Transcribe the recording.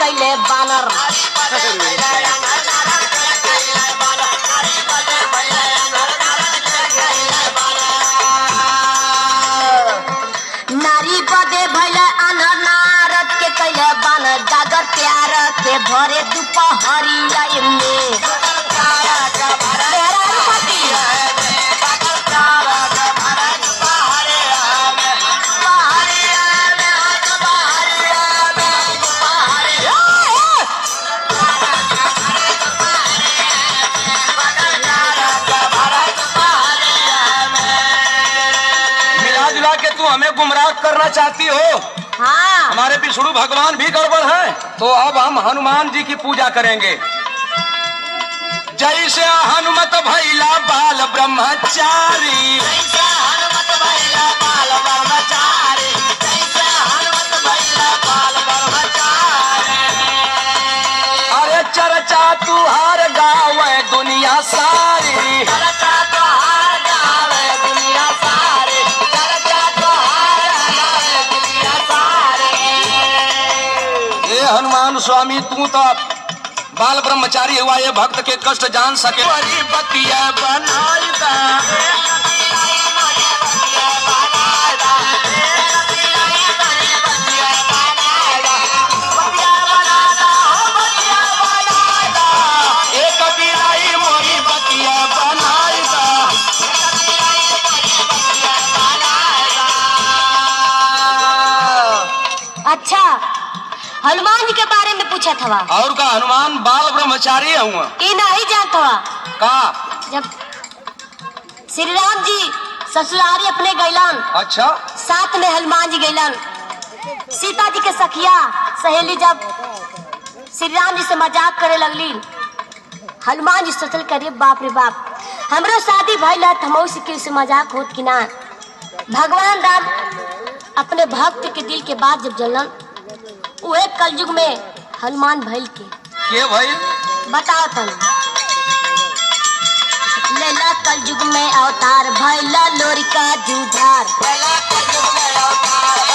कैले बानर। नारी बदे भैले अनहर नारद के कैले बानर। जागर प्यार के भरे दुपहरिया में हमें गुमराह करना चाहती हो। हाँ। हमारे विष्णु भगवान भी गड़बड़ है, तो अब हम हनुमान जी की पूजा करेंगे। जैसे हनुमत भैला बाल ब्रह्मचारी, जैसे हनुमत भैला बाल ब्रह्मचारी, जैसे हनुमत भैला बाल ब्रह्मचारी। अरे चर्चा तुहार गावे दुनिया सारी, चर्चा तुहार गावे दुनिया सारी, हनुमान स्वामी तू तो बाल ब्रह्मचारी हुआ, ये भक्त के कष्ट जान सके। बतिया बनाएगा अच्छा, हनुमान जी के बारे में पूछा था। और का हनुमान बाल ब्रह्मचारी हुआ ये नहीं जानता का। जब श्री राम जी ससुरारी अपने गैलन, अच्छा, साथ में हनुमान जी गैलन। सीता जी के सखिया सहेली जब श्री राम जी से मजाक करे लगली, हनुमान जी सोचल करिए बाप रे बाप, हमरो शादी भइल है, हम से मजाक होत कि ना। भगवान राम अपने भक्त के दिल के बात जब जलन, उहे कलयुग में हनुमान भइल के भइल बताओ तन। लेला कलयुग में अवतार भइला लोरी का जूझार, लेला कलयुग में अवतार